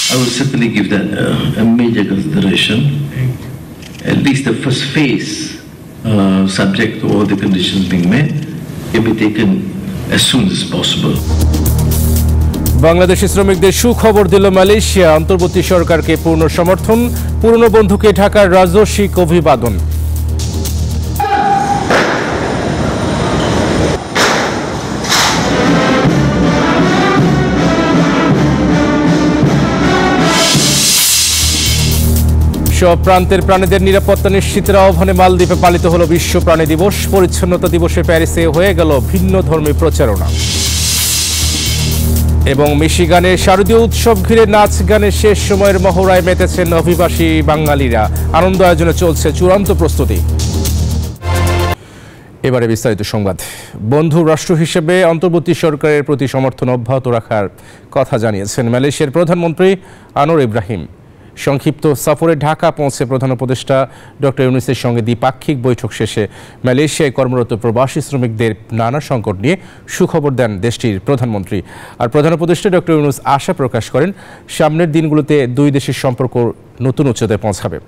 I will certainly give that a major consideration. At least the first phase, subject to all the conditions being met, can be taken as soon as possible. Bangladeshi শ্রমিকদের সুখবর দিল Malaysia, অন্তর্বর্তী সরকারকে পূর্ণ সমর্থন, পুরনো বন্ধুকে ঢাকার রাজস্বিক অভিবাদন। সব প্রান্তের প্রাণীদের নিরাপত্তা নিশ্চিতের আহ্বানে মালদ্বীপে পালিত হলো বিশ্ব প্রাণী দিবস। পরিচ্ছন্নতা দিবসে প্যারিসে হয়ে গেল ভিন্নধর্মী প্রচারণা। এবং মিশিগানে শারদীয় উৎসব ঘিরে নাচ গানের শেষ সময়ের মহড়ায় মেতেছেন অভিবাসী বাঙালিরা। আনন্দ আয়োজনে চলছে চূড়ান্ত প্রস্তুতি। এবারে বিস্তারিত সংবাদ। বন্ধু রাষ্ট্র হিসেবে অন্তর্বর্তী সরকারের প্রতি সমর্থন অব্যাহত রাখার কথা জানিয়েছেন মালয়েশিয়ার প্রধানমন্ত্রী আনোয়ার ইব্রাহিম। সংক্ষিপ্ত সফরে ঢাকা পৌঁছে প্রধান উপদেষ্টা ডক্টর ইউনূসের সঙ্গে দ্বিপাক্ষিক বৈঠক শেষে মালয়েশিয়ায় কর্মরত প্রবাসী শ্রমিকদের নানা সংকট নিয়ে সুখবর দেন দেশটির প্রধানমন্ত্রী। আর প্রধান উপদেষ্টা ডক্টর ইউনূস আশা প্রকাশ করেন সামনের দিনগুলোতে দুই দেশের সম্পর্ক নতুন উচ্চতায় পৌঁছাবে।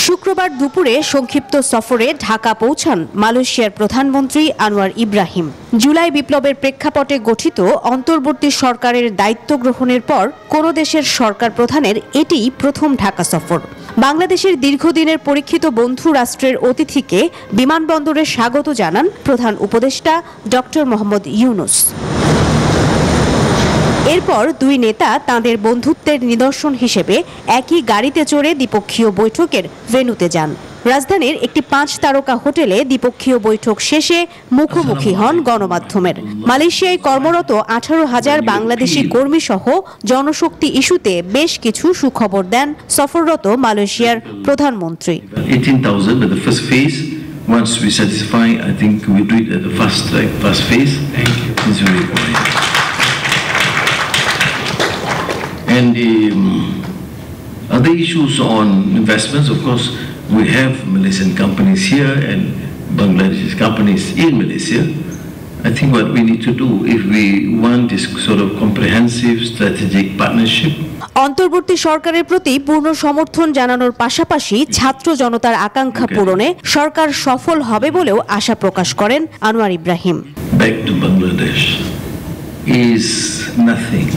শুক্রবার দুপুরে সংক্ষিপ্ত সফরে ঢাকা পৌঁছান মালয়েশিয়ার প্রধানমন্ত্রী আনোয়ার ইব্রাহিম। জুলাই বিপ্লবের প্রেক্ষাপটে গঠিত অন্তর্বর্তী সরকারের দায়িত্ব গ্রহণের পর কোনো দেশের সরকার প্রধানের এটিই প্রথম ঢাকা সফর। বাংলাদেশের দীর্ঘদিনের পরীক্ষিত বন্ধু রাষ্ট্রের অতিথিকে বিমানবন্দরে স্বাগত জানান প্রধান উপদেষ্টা ডক্টর মোহাম্মদ ইউনূস। এরপর দুই নেতা তাঁদের বন্ধুত্বের নিদর্শন হিসেবে একই গাড়িতে চড়ে দ্বিপক্ষীয় বৈঠকের ভেন্যুতে যান। রাজধানীর একটি 5 তারকা হোটেলে দ্বিপক্ষীয় বৈঠক শেষে মুখোমুখি হন গণমাধ্যমের। মালয়েশিয়ায় কর্মরত 18,000 বাংলাদেশি কর্মী সহ জনশক্তি ইস্যুতে বেশ কিছু সুখবর দেন সফররত মালয়েশিয়ার প্রধানমন্ত্রী। 18,000 at the first phase. Once we satisfy, I think we do it at the fast track, fast phase. It's very important. And the other issues on investments, of course, we have Malaysian companies here and Bangladeshi companies in Malaysia. I think what we need to do if we want this sort of comprehensive strategic partnership. অন্তর্বর্তী সরকারের প্রতি পূর্ণ সমর্থন জানানোর পাশাপাশি ছাত্র জনতার আকাঙ্ক্ষা পূরণে সরকার সফল হবে বলেও আশা প্রকাশ করেন Anwar Ibrahim. Back to Bangladesh is nothing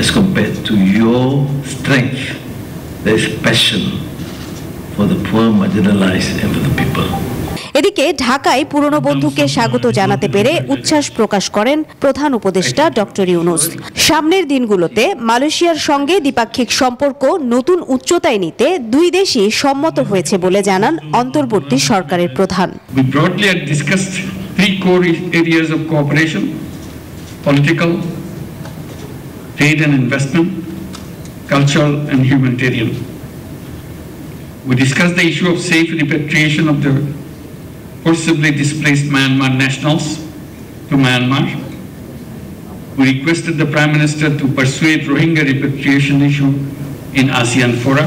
as compared to your strength. There is passion for the poor, marginalized and for the people. এদিকে ঢাকায় পুরনো বন্ধুকে স্বাগত জানাতে পেরে উচ্ছ্বাস প্রকাশ করেন প্রধান উপদেষ্টা ডক্টর ইউনূস। সামনের দিনগুলোতে মালয়েশিয়ার সঙ্গে দ্বিপাক্ষিক সম্পর্ক নতুন উচ্চতায় নিতে দুই দেশই সম্মত হয়েছে বলে জানান অন্তর্বর্তী সরকারের প্রধান। We broadly had discussed 3 core areas of cooperation: political, trade and investment, cultural and humanitarian. We discussed the issue of safe repatriation of the forcibly displaced Myanmar nationals to Myanmar. We requested the Prime Minister to persuade Rohingya repatriation issue in ASEAN fora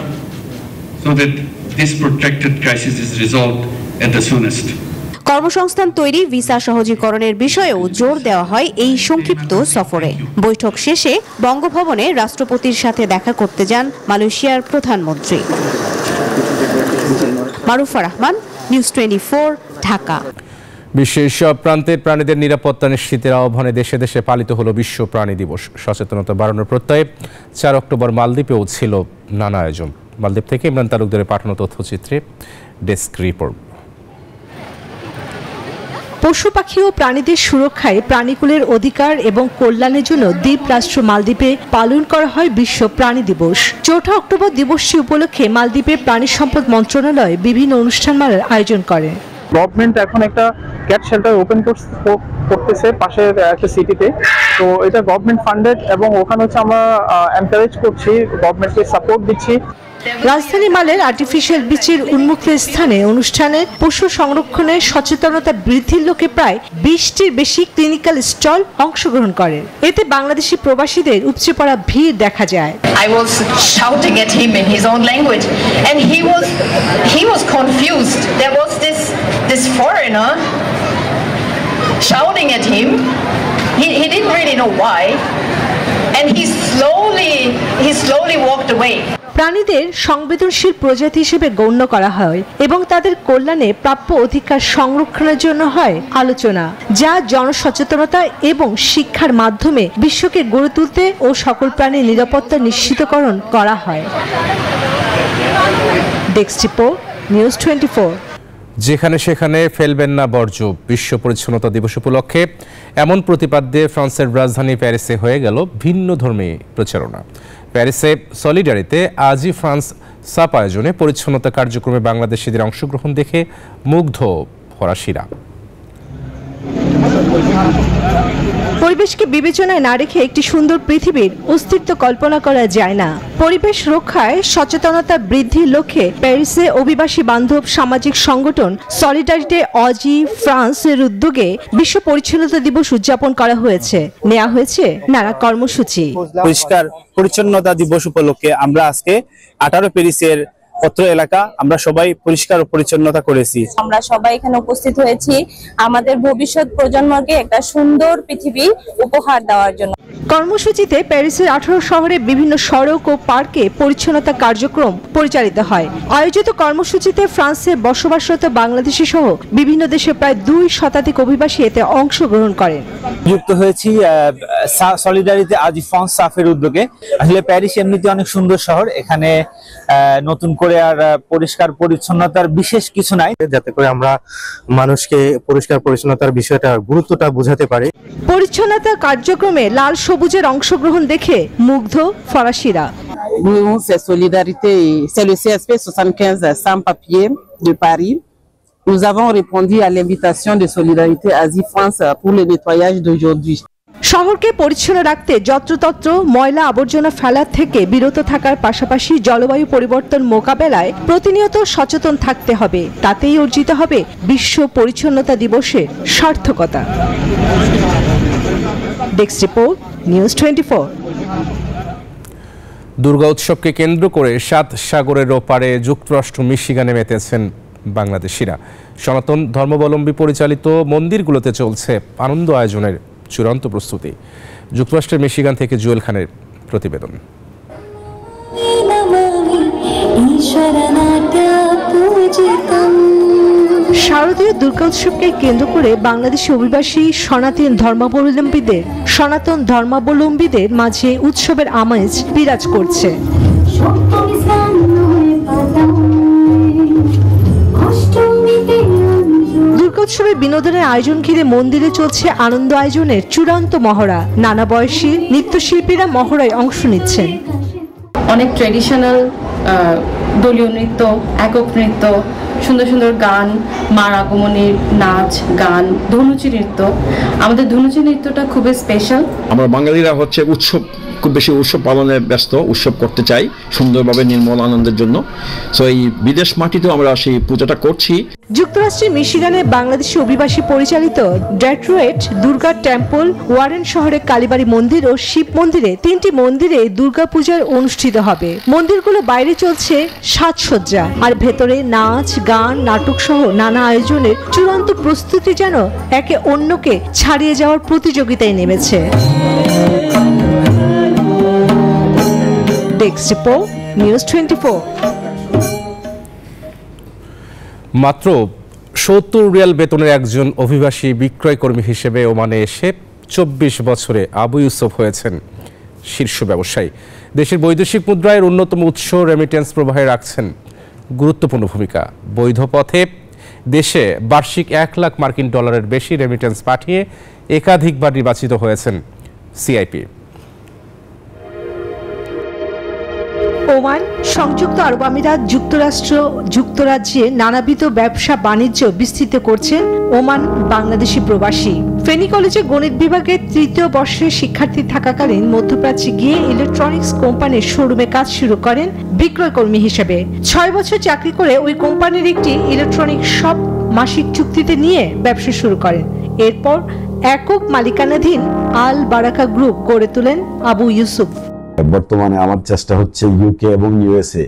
so that this protracted crisis is resolved at the soonest. কর্মসংস্থান তৈরি, visa সহজীকরণের বিষয়েও জোর দেওয়া হয় এই সংক্ষিপ্ত সফরে। বৈঠক শেষে বঙ্গভবনে রাষ্ট্রপতির সাথে দেখা করতে যান মালয়েশিয়ার প্রধানমন্ত্রী। মারুফা রহমান, নিউজ 24, ঢাকা। বিশ্বের সব প্রান্তের প্রাণীদের নিরাপত্তা নিশ্চিতের আহ্বানে দেশে দেশে পালিত হলো বিশ্ব প্রাণী দিবস। সচেতনতা বাড়ানোর প্রত্যয়ে 4 অক্টোবর মালদ্বীপেও ছিল নানা আয়োজন। মালদ্বীপ থেকে ইমরান তালুকদারের পাঠানো তথ্যচিত্রে ডেস্ক রিপোর্ট। পশু পাখি ও প্রাণীদের সুরক্ষায় প্রাণীকুলের অধিকার এবং কল্যাণের জন্য দ্বীপ রাষ্ট্র মালদ্বীপে পালন করা হয় বিশ্ব প্রাণী দিবস। 4 অক্টোবর দিবসটি উপলক্ষে মালদ্বীপের প্রাণী সম্পদ মন্ত্রণালয় বিভিন্ন অনুষ্ঠানমালার আয়োজন করে। গভর্নমেন্ট এখন একটা ক্যাট শেল্টার ওপেন করতেছে পাশের একটা সিটিতে, তো এটা গভর্নমেন্ট ফান্ডেড এবং ওখানে হচ্ছে আমরা এনকারেজ করছি, গভর্নমেন্টকে সাপোর্ট দিচ্ছি। রাজধানী মালের আর্টিফিশিয়াল বিচের উন্মুক্ত স্থানে অনুষ্ঠানে পশু সংরক্ষণের সচেতনতা বৃদ্ধির লক্ষ্যে প্রায় 20টির বেশি ক্লিনিক্যাল স্টল অংশগ্রহণ করে। এতে বাংলাদেশি প্রবাসীদের উপচে পড়া ভিড় দেখা যায়। I was shouting at him in his own language and he was confused. There was this foreigner shouting at him. He didn't really know why, and he slowly walked away. প্রাণীদের সংবেদনশীল প্রজাতি হিসেবে গণ্য করা হয় এবং তাদের কল্যাণে প্রাপ্য অধিকার সংরক্ষণের জন্য হয় আলোচনা, যা জনসচেতনতা এবং শিক্ষার মাধ্যমে বিশ্বকে গড়ে তুলতে ও সকল প্রাণীর নিরাপত্তা নিশ্চিতকরণ করা হয়। Desk report, news 24। যেখানে সেখানে ফেলবেন না বর্জ্য। বিশ্ব পরিচ্ছন্নতা দিবস উপলক্ষে এমন প্রতিপাদ্যে ফ্রান্সের রাজধানী প্যারিসে হয়ে গেল ভিন্ন ধর্মী প্রচারণা। প্যারিসে সলিডারিতে আজই ফ্রান্স সাপ আয়োজনে পরিচ্ছন্নতা কার্যক্রমে বাংলাদেশিদের অংশগ্রহণ দেখে মুগ্ধ ফরাসিরা। পরিবেশকে বিবেচনায় না রেখে একটি সুন্দর পৃথিবীর অস্তিত্ব কল্পনা করা যায় না। পরিবেশ রক্ষায় সচেতনতা বৃদ্ধির লক্ষ্যে প্যারিসে অভিবাসী বান্ধব সামাজিক সংগঠন সলিডারিটি অজি ফ্রান্সের উদ্যোগে বিশ্ব পরিচ্ছন্নতা দিবস উদযাপন করা হয়েছে। নেওয়া হয়েছে নানা কর্মসূচি। পরিষ্কার পরিচ্ছন্নতা দিবস উপলক্ষে আমরা আজকে 18 প্যারিসের পত্র এলাকা আমরা সবাই পরিষ্কার ও পরিচ্ছন্নতা করেছি। আমরা সবাই এখানে উপস্থিত হয়েছি আমাদের ভবিষ্যৎ প্রজন্মকে একটা সুন্দর পৃথিবী উপহার দেওয়ার জন্য। কর্মসূচিতে প্যারিসের 18 শহরে বিভিন্ন সড়ক ও পার্কে পরিচ্ছন্নতা কার্যক্রম পরিচালিত হয়। আয়োজিত কর্মসূচিতে ফ্রান্সে বসবাসরত বাংলাদেশি সহ বিভিন্ন দেশের প্রায় 2 শতাধিক অভিবাসী এতে অংশগ্রহণ করেন। যুক্ত হয়েছি সলিডারিটি আজ ফ্রান্স সাফের উদ্যোগে। আসলে প্যারিস এমনিতে অনেক সুন্দর শহর, এখানে নতুন করে আর পরিষ্কার পরিচ্ছন্নতার বিশেষ কিছু নাই, যাতে করে আমরা মানুষকে পরিষ্কার পরিচ্ছন্নতার বিষয়টা গুরুত্বটা বোঝাতে পারি। পরিচ্ছন্নতা কার্যক্রমে লাল সবুজের অংশগ্রহণ দেখে মুগ্ধ ফরাসিরা। C'est Solidarité, c'est le CSP 75 sans-papiers de Paris. Nous avons répondu à l'invitation de Solidarité Asie France pour le nettoyage d'aujourd'hui. শহরকে পরিচ্ছন্ন রাখতে যত্রতত্র ময়লা আবর্জনা ফেলার থেকে বিরত থাকার পাশাপাশি জলবায়ু পরিবর্তন মোকাবেলায় প্রতিনিয়ত সচেতন থাকতে হবে। তাতেই অর্জিত হবে বিশ্ব পরিচ্ছন্নতা দিবসের সার্থকতা। Desk report, news 24। দুর্গা উৎসবকে কেন্দ্র করে 7 সাগরের ওপারে যুক্তরাষ্ট্র মিশিগানে মেতেছেন বাংলাদেশিরা। সনাতন ধর্মাবলম্বী পরিচালিত মন্দিরগুলোতে চলছে আনন্দ আয়োজনের চূড়ান্ত প্রস্তুতি। যুক্তরাষ্ট্রের মিশিগান থেকে জুয়েল খানের প্রতিবেদন। শারদীয় দুর্গা উৎসবকে কেন্দ্র করে বাংলাদেশি অভিবাসী সনাতন ধর্মাবলম্বীদের মাঝে উৎসবের আমেজ বিরাজ করছে। দুর্গোৎসবে বিনোদনের আয়োজন ঘিরে মন্দিরে চলছে আনন্দ আয়োজনের চূড়ান্ত মহড়া। নানা বয়সী নৃত্যশিল্পীরা মহড়ায় অংশ নিচ্ছেন। অনেক ট্রেডিশনাল দলীয় নৃত্য, একক নৃত্য, সুন্দর সুন্দর গান, মার আগমনের নাচ, গান, ধনুচি নৃত্য। আমাদের ধনুচি নৃত্যটা খুবই স্পেশাল। আমরা বাঙালিরা হচ্ছে খুব বেশি উৎসব পালনে ব্যস্ত, উৎসব করতে চাই সুন্দরভাবে নির্মল আনন্দের জন্য। সো এই বিদেশ মাটিতেও আমরা সেই পূজাটা করছি। যুক্তরাষ্ট্রের মিশিগানে বাংলাদেশি অভিবাসী পরিচালিত ডেট্রয়েট দুর্গা টেম্পল, ওয়ারেন শহরে কালীবাড়ি মন্দির ও শিব মন্দিরে 3টি মন্দিরে দুর্গা পূজার অনুষ্ঠিত হবে। মন্দিরগুলো বাইরে চলছে সাজসজ্জা, আর ভেতরে নাচ, গান, নাটক সহ নানা আয়োজনের চূড়ান্ত প্রস্তুতি যেন একে অন্যকে ছাড়িয়ে যাওয়ার প্রতিযোগিতায় নেমেছে। Desk report, news 24। মাত্র 70 রিয়াল বেতনের একজন অভিবাসী বিক্রয় কর্মী হিসেবে ওমানে এসে 24 বছরে আবু ইউসুফ হয়েছেন শীর্ষ ব্যবসায়ী। দেশের বৈদেশিক মুদ্রার অন্যতম উৎস রেমিটেন্স প্রবাহে রাখছেন গুরুত্বপূর্ণ ভূমিকা। বৈধ পথে দেশে বার্ষিক $1 লাখ মার্কিন ডলারের বেশি রেমিটেন্স পাঠিয়ে একাধিকবার নির্বাচিত হয়েছেন সিআইপি। ওমান, সংযুক্ত আরব আমিরাত, যুক্তরাজ্যে নানাবিধ ব্যবসা বাণিজ্য বিস্তৃত করছেন ওমান বাংলাদেশি প্রবাসী। ফেনী কলেজে গণিত বিভাগের 3য় বর্ষের শিক্ষার্থী থাকাকালীন মধ্যপ্রাচ্যে গিয়ে ইলেকট্রনিক্স কোম্পানির শোরুমে কাজ শুরু করেন বিক্রয় কর্মী হিসেবে। 6 বছর চাকরি করে ওই কোম্পানির একটি ইলেকট্রনিক্স শপ মাসিক চুক্তিতে নিয়ে ব্যবসা শুরু করেন। এরপর একক মালিকানাধীন আল বারাকা গ্রুপ গড়ে তোলেন আবু ইউসুফ। বর্তমানে আমার চেষ্টা হচ্ছে ইউকে এবং ইউএসএ,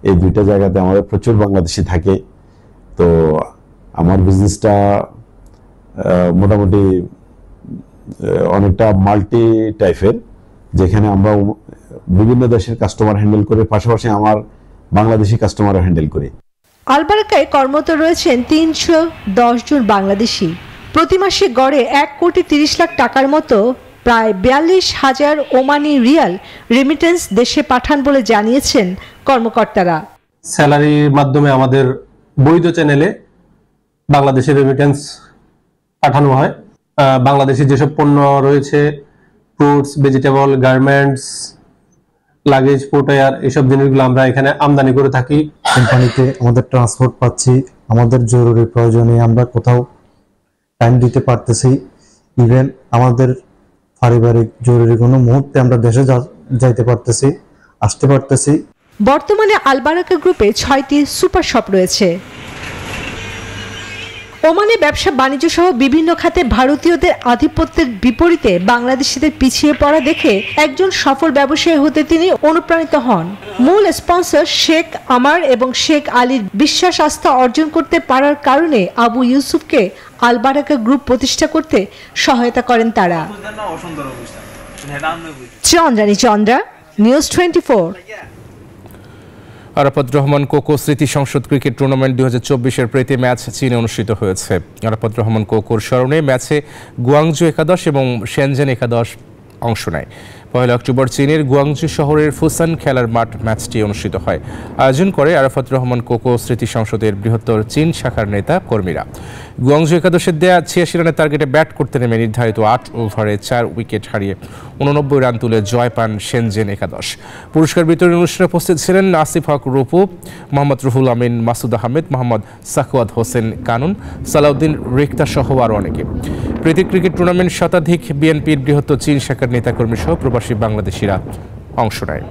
এই 2টা জায়গাতে আমাদের প্রচুর বাংলাদেশি থাকে। তো আমার বিজনেসটা মোটামুটি অনেকটা মাল্টি টাইপের, যেখানে আমরা বিভিন্ন দেশের কাস্টমার হ্যান্ডেল করে, পাশাপাশি আমার বাংলাদেশি কাস্টমারও হ্যান্ডেল করে। আলবারাকায় কর্মরত রয়েছেন 310 জন বাংলাদেশি। প্রতি মাসে গড়ে 1,30,00,000 টাকার মতো প্রায় 42,000 ওমানি রিয়াল রেমিটেন্স দেশে পাঠান বলে জানিয়েছেন কর্মকর্তারা। স্যালারির মাধ্যমে আমাদের বৈধ চ্যানেলে বাংলাদেশের রেমিটেন্স পাঠানো হয়। বাংলাদেশে যেসব পণ্য রয়েছে, fruits, vegetable, garments, luggage, footwear, এইসব জিনিসগুলো আমরা এখানে আমদানি করে থাকি। কোম্পানিতে আমাদের ট্রান্সপোর্ট পাচ্ছি, আমাদের জরুরি প্রয়োজনে আমরা কোথাও টাইম দিতে পারতেছি। ইভেন আমাদের পারিবারিক জরুরি কোনো মুহূর্তে আমরা দেশে যাইতে পারতেছি, আসতে পারতেছি। বর্তমানে আলবারাকা গ্রুপে 6টি সুপার শপ রয়েছে। ওমানে ব্যবসা বাণিজ্য সহ বিভিন্ন খাতে ভারতীয়দের আধিপত্যের বিপরীতে বাংলাদেশিদের পিছিয়ে পড়া দেখে একজন সফল ব্যবসায়ী হতে তিনি অনুপ্রাণিত হন। মূল স্পন্সর শেখ আমার এবং শেখ আলীর বিশ্বাস আস্থা অর্জন করতে পারার কারণে আবু ইউসুফকে আলবারাকা গ্রুপ প্রতিষ্ঠা করতে সহায়তা করেন তারা। চন্দ্রা, নিউজ 24। আরাফাত রহমান কোকো স্মৃতি সংসদ ক্রিকেট টুর্নামেন্ট 2024-এর প্রীতি ম্যাচ চীনে অনুষ্ঠিত হয়েছে। আরাফাত রহমান কোকোর স্মরণে ম্যাচে গুয়াংজু একাদশ এবং শেনজেন একাদশ অংশ নেয়। 1 অক্টোবর চীনের গুয়াংজু শহরের ফুসান খেলার মাঠ ম্যাচটি অনুষ্ঠিত হয়। আয়োজন করে আরাফাত রহমান কোকো স্মৃতি সংসদের বৃহত্তর চীন শাখার নেতা কর্মীরা। গুয়াংজু একাদশের দেয়া 86 রানের টার্গেটে ব্যাট করতে নেমে নির্ধারিত 8 ওভারে 4 উইকেট হারিয়ে 89 রান তুলে জয় পান শেনজেন একাদশ। পুরস্কার বিতরণী অনুষ্ঠানে উপস্থিত ছিলেন আসিফ হক রূপু, মোহাম্মদ রুহুল আমিন, মাসুদ আহমেদ, মোহাম্মদ সাখওয়াত হোসেন কানুন, সালাউদ্দিন রিক্তা সহ আরও অনেকে। প্রীতি ক্রিকেট টুর্নামেন্ট শতাধিক বিএনপির বৃহত্তর চীন শাখার নেতাকর্মী সহ প্রবাসী বাংলাদেশিরা অংশ নেয়।